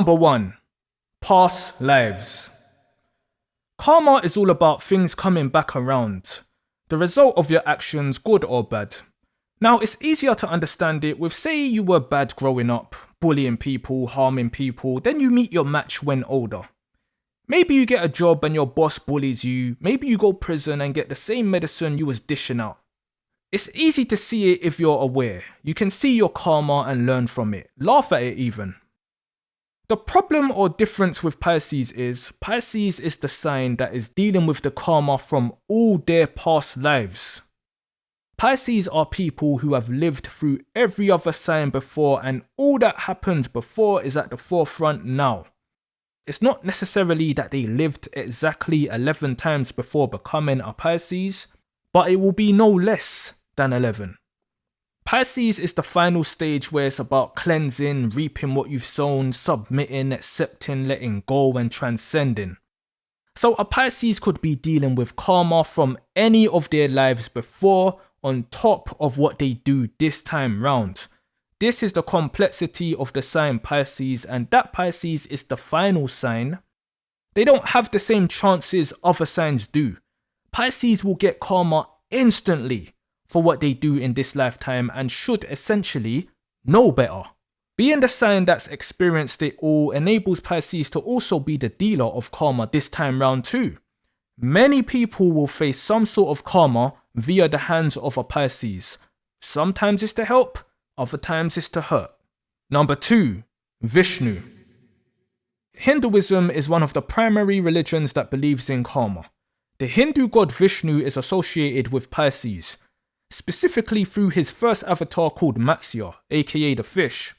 Number 1. Past lives. Karma is all about things coming back around, the result of your actions, good or bad. Now, it's easier to understand it with, say you were bad growing up, bullying people, harming people, then you meet your match when older. Maybe you get a job and your boss bullies you, maybe you go prison and get the same medicine you was dishing out. It's easy to see it if you're aware. You can see your karma and learn from it, laugh at it even. The problem or difference with Pisces is the sign that is dealing with the karma from all their past lives. Pisces are people who have lived through every other sign before, and all that happened before is at the forefront now. It's not necessarily that they lived exactly 11 times before becoming a Pisces, but it will be no less than 11. Pisces is the final stage where it's about cleansing, reaping what you've sown, submitting, accepting, letting go and transcending. So a Pisces could be dealing with karma from any of their lives before on top of what they do this time round. This is the complexity of the sign Pisces, and that Pisces is the final sign. They don't have the same chances other signs do. Pisces will get karma instantly for what they do in this lifetime and should essentially know better. Being the sign that's experienced it all enables Pisces to also be the dealer of karma this time round too. Many people will face some sort of karma via the hands of a Pisces. Sometimes it's to help, other times it's to hurt. Number 2. Vishnu. Hinduism is one of the primary religions that believes in karma. The Hindu god Vishnu is associated with Pisces, specifically through his first avatar called Matsya, aka the fish.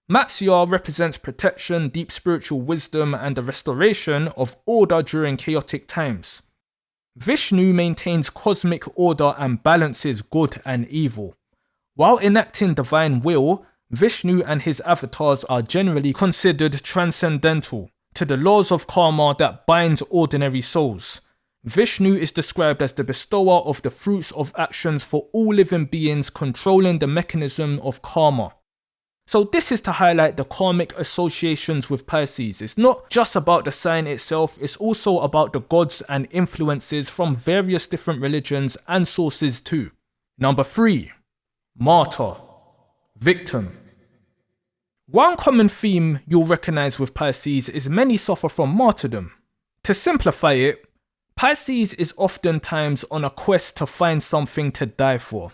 Matsya represents protection, deep spiritual wisdom, and the restoration of order during chaotic times. Vishnu maintains cosmic order and balances good and evil. While enacting divine will, Vishnu and his avatars are generally considered transcendental to the laws of karma that bind ordinary souls. Vishnu is described as the bestower of the fruits of actions for all living beings, controlling the mechanism of karma. So this is to highlight the karmic associations with Pisces. It's not just about the sign itself, it's also about the gods and influences from various different religions and sources too. Number 3. Martyr. Victim. One common theme you'll recognize with Pisces is many suffer from martyrdom. To simplify it, Pisces is oftentimes on a quest to find something to die for.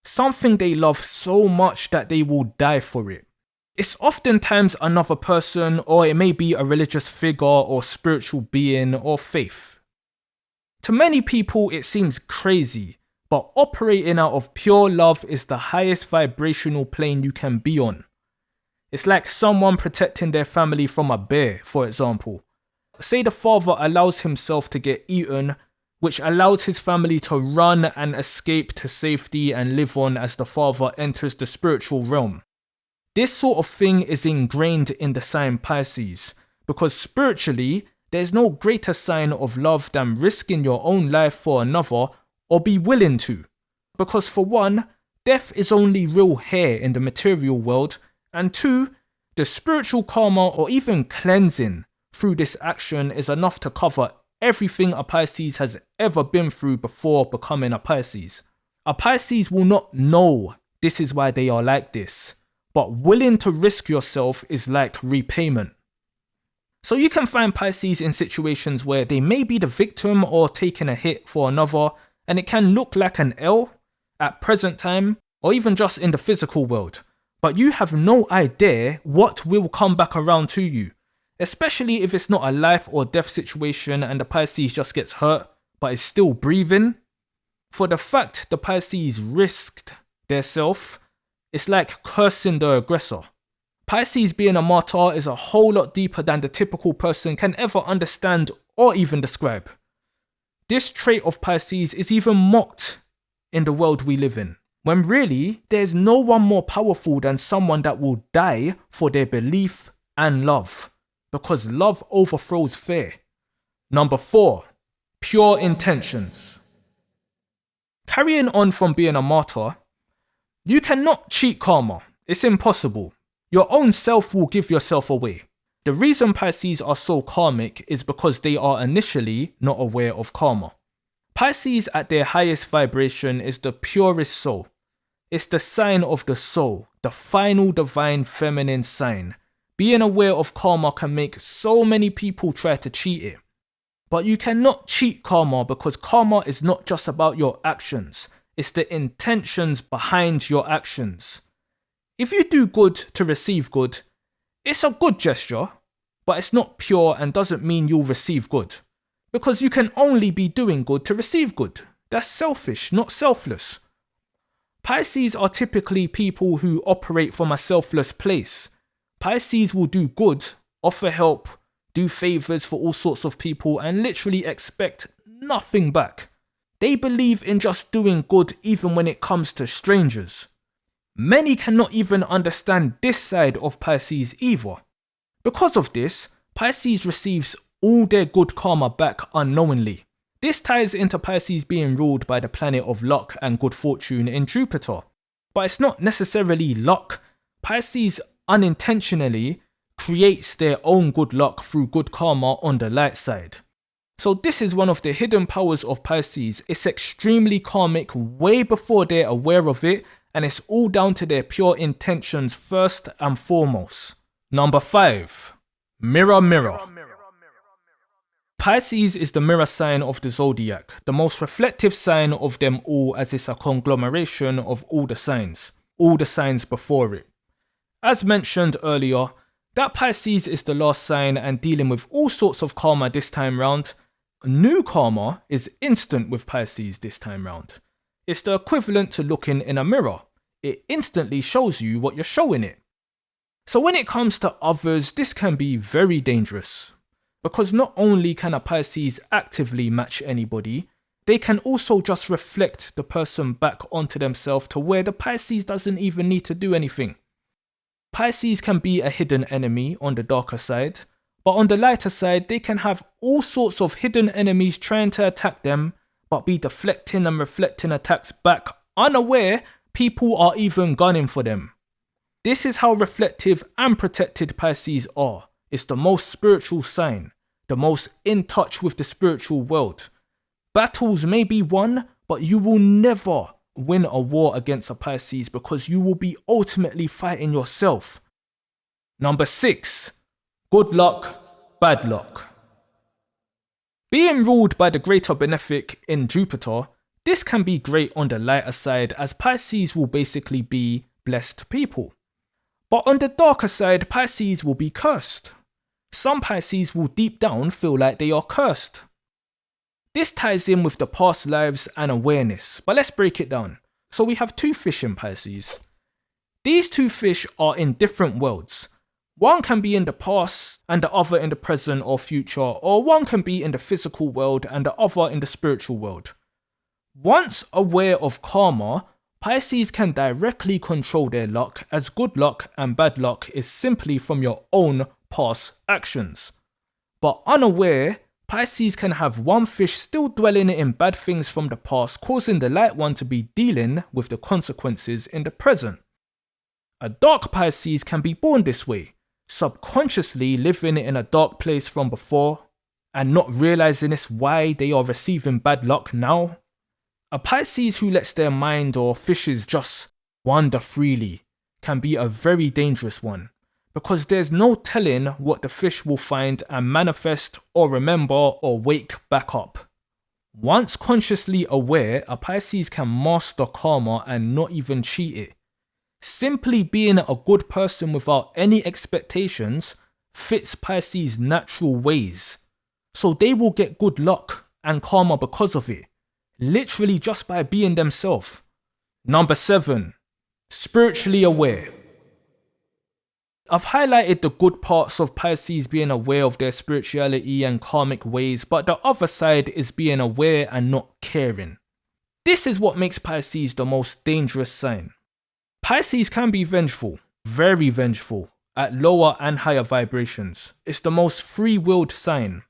Something they love so much that they will die for it. It's oftentimes another person, or it may be a religious figure or spiritual being or faith. To many people it seems crazy, but operating out of pure love is the highest vibrational plane you can be on. It's like someone protecting their family from a bear, for example. Say the father allows himself to get eaten, which allows his family to run and escape to safety and live on as the father enters the spiritual realm. This sort of thing is ingrained in the sign Pisces, because spiritually, there's no greater sign of love than risking your own life for another, or be willing to. Because for one, death is only real here in the material world, and 2, the spiritual karma or even cleansing through this action is enough to cover everything a Pisces has ever been through before becoming a Pisces. A Pisces will not know this is why they are like this, but willing to risk yourself is like repayment. So you can find Pisces in situations where they may be the victim or taking a hit for another, and it can look like an L at present time or even just in the physical world, but you have no idea what will come back around to you. Especially if it's not a life or death situation and the Pisces just gets hurt but is still breathing. For the fact the Pisces risked their self, it's like cursing the aggressor. Pisces being a martyr is a whole lot deeper than the typical person can ever understand or even describe. This trait of Pisces is even mocked in the world we live in, when really there's no one more powerful than someone that will die for their belief and love. Because love overthrows fear. Number 4. Pure intentions. Carrying on from being a martyr, you cannot cheat karma. It's impossible. Your own self will give yourself away. The reason Pisces are so karmic is because they are initially not aware of karma. Pisces at their highest vibration is the purest soul. It's the sign of the soul, the final divine feminine sign. Being aware of karma can make so many people try to cheat it. But you cannot cheat karma because karma is not just about your actions. It's the intentions behind your actions. If you do good to receive good, it's a good gesture, but it's not pure and doesn't mean you'll receive good. Because you can only be doing good to receive good. That's selfish, not selfless. Pisces are typically people who operate from a selfless place. Pisces will do good, offer help, do favors for all sorts of people and literally expect nothing back. They believe in just doing good even when it comes to strangers. Many cannot even understand this side of Pisces either. Because of this, Pisces receives all their good karma back unknowingly. This ties into Pisces being ruled by the planet of luck and good fortune in Jupiter. But it's not necessarily luck. Pisces unintentionally creates their own good luck through good karma on the light side. So this is one of the hidden powers of Pisces. It's extremely karmic way before they're aware of it, and it's all down to their pure intentions first and foremost. Number 5. Mirror, mirror. Pisces is the mirror sign of the zodiac, the most reflective sign of them all, as it's a conglomeration of all the signs before it. As mentioned earlier, that Pisces is the last sign and dealing with all sorts of karma this time round. New karma is instant with Pisces this time round. It's the equivalent to looking in a mirror. It instantly shows you what you're showing it. So when it comes to others, this can be very dangerous. Because not only can a Pisces actively match anybody, they can also just reflect the person back onto themselves to where the Pisces doesn't even need to do anything. Pisces can be a hidden enemy on the darker side, but on the lighter side, they can have all sorts of hidden enemies trying to attack them, but be deflecting and reflecting attacks back, unaware people are even gunning for them. This is how reflective and protected Pisces are. It's the most spiritual sign, the most in touch with the spiritual world. Battles may be won, but you will never win a war against a Pisces because you will be ultimately fighting yourself. Number 6. Good luck, bad luck. Being ruled by the greater benefic in Jupiter, this can be great on the lighter side as Pisces will basically be blessed people. But on the darker side, Pisces will be cursed. Some Pisces will deep down feel like they are cursed. This ties in with the past lives and awareness, but let's break it down. So we have two fish in Pisces. These two fish are in different worlds. One can be in the past and the other in the present or future, or one can be in the physical world and the other in the spiritual world. Once aware of karma, Pisces can directly control their luck, as good luck and bad luck is simply from your own past actions. But unaware, Pisces can have one fish still dwelling in bad things from the past, causing the light one to be dealing with the consequences in the present. A dark Pisces can be born this way, subconsciously living in a dark place from before and not realizing it's why they are receiving bad luck now. A Pisces who lets their mind or fishes just wander freely can be a very dangerous one, because there's no telling what the fish will find and manifest or remember or wake back up. Once consciously aware, a Pisces can master karma and not even cheat it. Simply being a good person without any expectations fits Pisces' natural ways, so they will get good luck and karma because of it. Literally just by being themselves. Number 7. Spiritually aware. I've highlighted the good parts of Pisces being aware of their spirituality and karmic ways, but the other side is being aware and not caring. This is what makes Pisces the most dangerous sign. Pisces can be vengeful, very vengeful, at lower and higher vibrations. It's the most free-willed sign.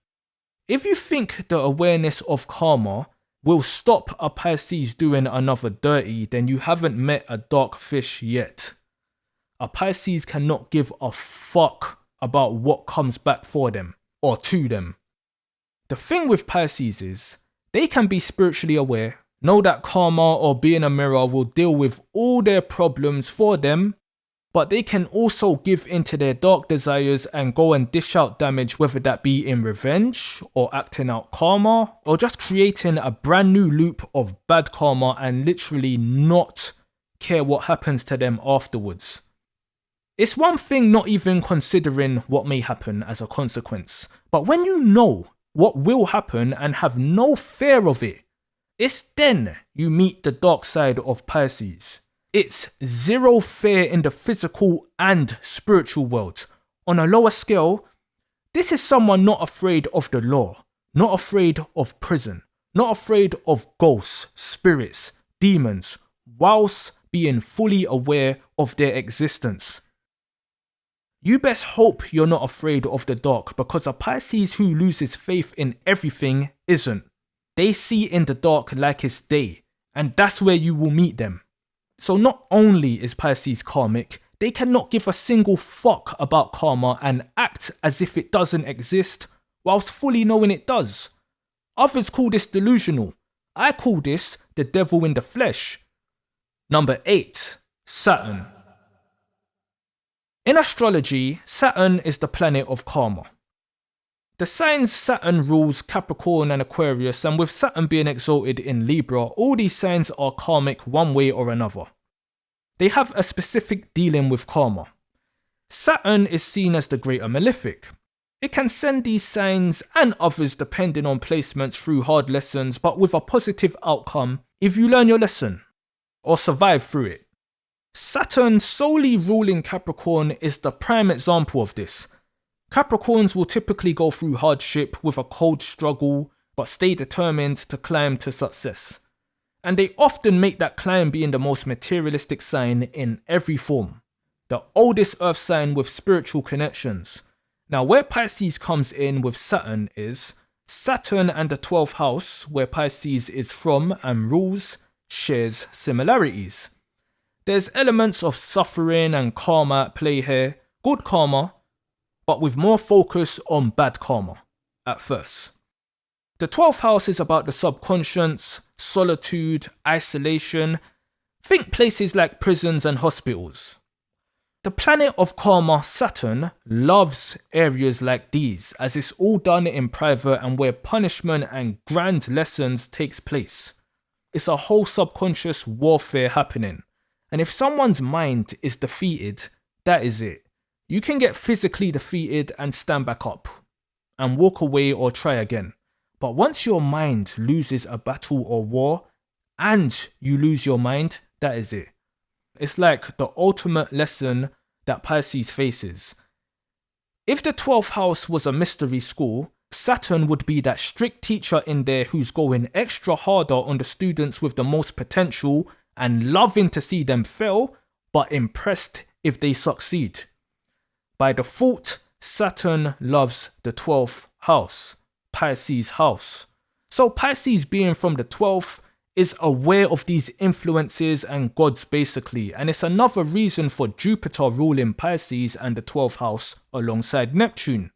If you think the awareness of karma will stop a Pisces doing another dirty, then you haven't met a dark fish yet. A Pisces cannot give a fuck about what comes back for them or to them. The thing with Pisces is, they can be spiritually aware, know that karma or being a mirror will deal with all their problems for them, but they can also give into their dark desires and go and dish out damage, whether that be in revenge or acting out karma or just creating a brand new loop of bad karma and literally not care what happens to them afterwards. It's one thing not even considering what may happen as a consequence, but when you know what will happen and have no fear of it, it's then you meet the dark side of Pisces. It's zero fear in the physical and spiritual world. On a lower scale, this is someone not afraid of the law, not afraid of prison, not afraid of ghosts, spirits, demons, whilst being fully aware of their existence. You best hope you're not afraid of the dark, because a Pisces who loses faith in everything isn't. They see in the dark like it's day, and that's where you will meet them. So not only is Pisces karmic, they cannot give a single fuck about karma and act as if it doesn't exist, whilst fully knowing it does. Others call this delusional. I call this the devil in the flesh. Number 8. Saturn. In astrology, Saturn is the planet of karma. The signs Saturn rules Capricorn and Aquarius, and with Saturn being exalted in Libra, all these signs are karmic one way or another. They have a specific dealing with karma. Saturn is seen as the greater malefic. It can send these signs and others depending on placements through hard lessons, but with a positive outcome if you learn your lesson or survive through it. Saturn solely ruling Capricorn is the prime example of this. Capricorns will typically go through hardship with a cold struggle, but stay determined to climb to success. And they often make that climb being the most materialistic sign in every form. The oldest earth sign with spiritual connections. Now where Pisces comes in with Saturn is, Saturn and the 12th house, where Pisces is from and rules, shares similarities. There's elements of suffering and karma at play here, good karma, but with more focus on bad karma at first. The 12th house is about the subconscious, solitude, isolation. Think places like prisons and hospitals. The planet of karma, Saturn, loves areas like these, as it's all done in private and where punishment and grand lessons takes place. It's a whole subconscious warfare happening. And if someone's mind is defeated, that is it. You can get physically defeated and stand back up and walk away or try again. But once your mind loses a battle or war and you lose your mind, that is it. It's like the ultimate lesson that Pisces faces. If the 12th house was a mystery school, Saturn would be that strict teacher in there who's going extra harder on the students with the most potential and loving to see them fail, but impressed if they succeed. By default, Saturn loves the 12th house, Pisces house. So Pisces being from the 12th is aware of these influences and gods basically, and it's another reason for Jupiter ruling Pisces and the 12th house alongside Neptune.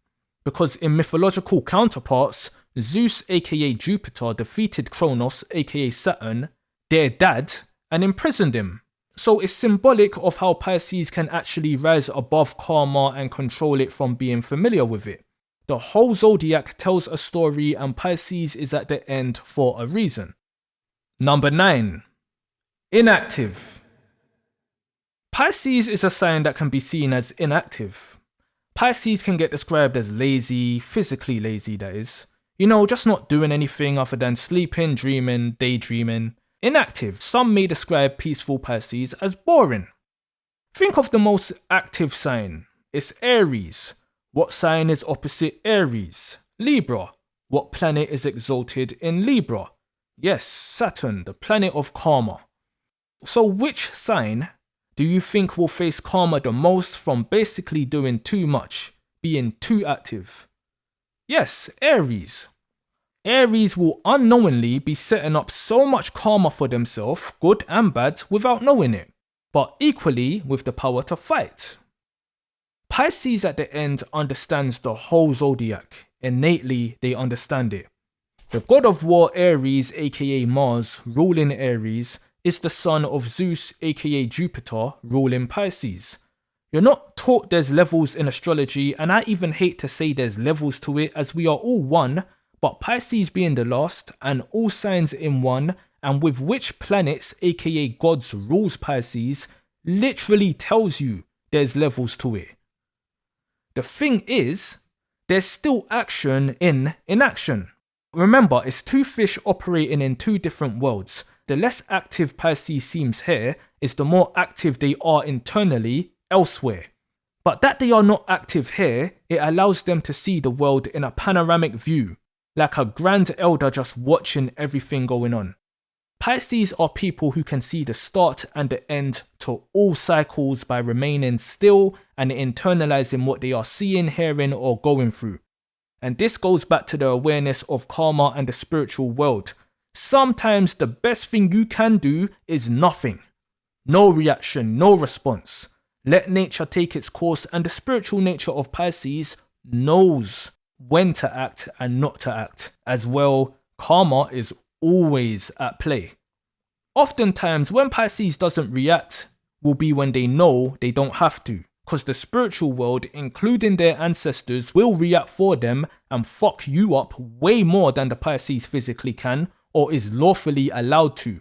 Because in mythological counterparts, Zeus aka Jupiter defeated Kronos aka Saturn, their dad, and imprisoned him. So it's symbolic of how Pisces can actually rise above karma and control it from being familiar with it. The whole zodiac tells a story and Pisces is at the end for a reason. Number 9. Inactive. Pisces is a sign that can be seen as inactive. Pisces can get described as lazy, physically lazy that is. You know, just not doing anything other than sleeping, dreaming, daydreaming. Inactive. Some may describe peaceful Pisces as boring. Think of the most active sign. It's Aries. What sign is opposite Aries? Libra. What planet is exalted in Libra? Yes, Saturn, the planet of karma. So which sign do you think will face karma the most from basically doing too much, being too active? Yes, Aries. Aries will unknowingly be setting up so much karma for themselves, good and bad, without knowing it, but equally with the power to fight. Pisces at the end understands the whole zodiac. Innately, they understand it. The god of war Aries, aka Mars, ruling Aries, is the son of Zeus, aka Jupiter, ruling Pisces. You're not taught there's levels in astrology, and I even hate to say there's levels to it as we are all one, but Pisces being the last, and all signs in one, and with which planets, aka gods, rules Pisces, literally tells you there's levels to it. The thing is, there's still action in inaction. Remember, it's two fish operating in two different worlds. The less active Pisces seems here is the more active they are internally elsewhere. But that they are not active here, it allows them to see the world in a panoramic view, like a grand elder just watching everything going on. Pisces are people who can see the start and the end to all cycles by remaining still and internalizing what they are seeing, hearing, or going through. And this goes back to the awareness of karma and the spiritual world. Sometimes the best thing you can do is nothing. No reaction, no response. Let nature take its course, and the spiritual nature of Pisces knows when to act and not to act. As well, karma is always at play. Oftentimes, when Pisces doesn't react, will be when they know they don't have to, because the spiritual world, including their ancestors, will react for them and fuck you up way more than the Pisces physically can or is lawfully allowed to.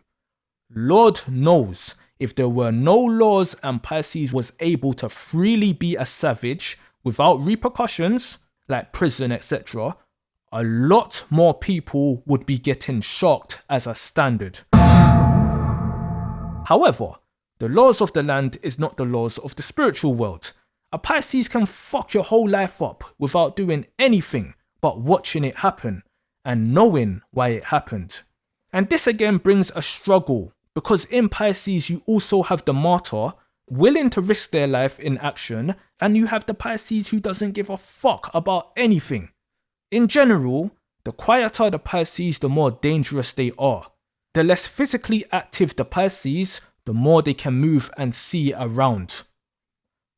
Lord knows, if there were no laws and Pisces was able to freely be a savage without repercussions, like prison, etc., a lot more people would be getting shocked as a standard. However, the laws of the land is not the laws of the spiritual world. A Pisces can fuck your whole life up without doing anything but watching it happen and knowing why it happened. And this again brings a struggle, because in Pisces you also have the martyr willing to risk their life in action, and you have the Pisces who doesn't give a fuck about anything. In general, the quieter the Pisces, the more dangerous they are. The less physically active the Pisces, the more they can move and see around.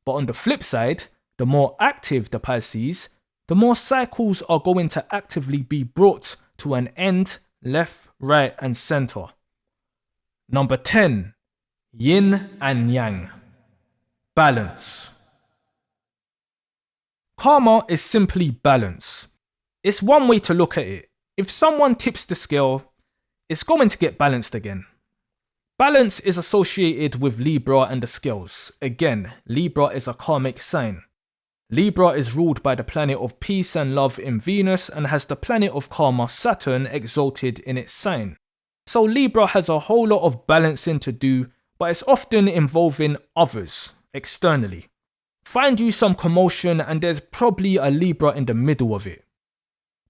But on the flip side, the more active the Pisces, the more cycles are going to actively be brought to an end, left, right, and center. Number 10. Yin and Yang. Balance. Karma is simply balance. It's one way to look at it. If someone tips the scale, it's going to get balanced again. Balance is associated with Libra and the scales. Again, Libra is a karmic sign. Libra is ruled by the planet of peace and love in Venus and has the planet of karma, Saturn, exalted in its sign. So Libra has a whole lot of balancing to do, but it's often involving others, externally. Find you some commotion and there's probably a Libra in the middle of it.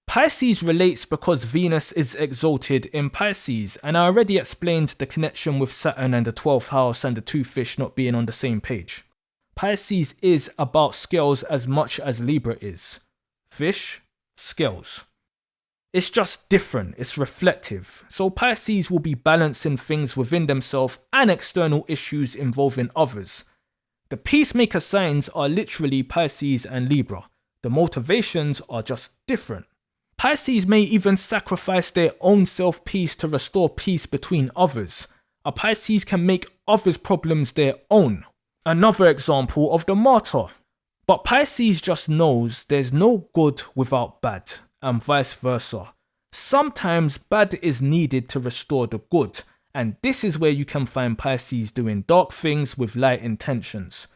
Pisces relates because Venus is exalted in Pisces, and I already explained the connection with Saturn and the 12th house and the two fish not being on the same page. Pisces is about scales as much as Libra is. Fish, scales. It's just different, it's reflective. So Pisces will be balancing things within themselves and external issues involving others. The peacemaker signs are literally Pisces and Libra. The motivations are just different. Pisces may even sacrifice their own self-peace to restore peace between others. A Pisces can make others' problems their own. Another example of the martyr. But Pisces just knows there's no good without bad, and vice versa. Sometimes bad is needed to restore the good, and this is where you can find Pisces doing dark things with light intentions.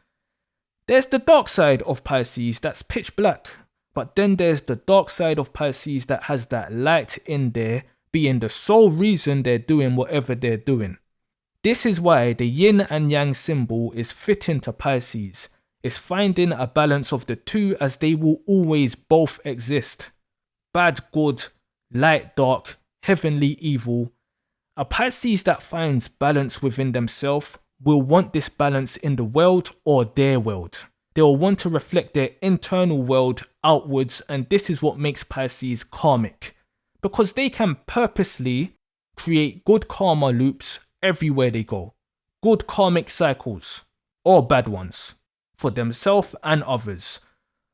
There's the dark side of Pisces that's pitch black. But then there's the dark side of Pisces that has that light in there, being the sole reason they're doing whatever they're doing. This is why the yin and yang symbol is fitting to Pisces. It's finding a balance of the two, as they will always both exist. Bad, good, light, dark, heavenly, evil. A Pisces that finds balance within themselves will want this balance in the world or their world. They will want to reflect their internal world outwards, and this is what makes Pisces karmic, because they can purposely create good karma loops everywhere they go. Good karmic cycles, or bad ones. for themselves and others.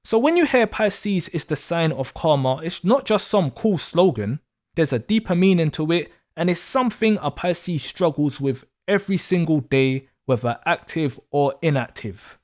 So when you hear Pisces is the sign of karma, it's not just some cool slogan. There's a deeper meaning to it, and it's something a Pisces struggles with every single day, whether active or inactive.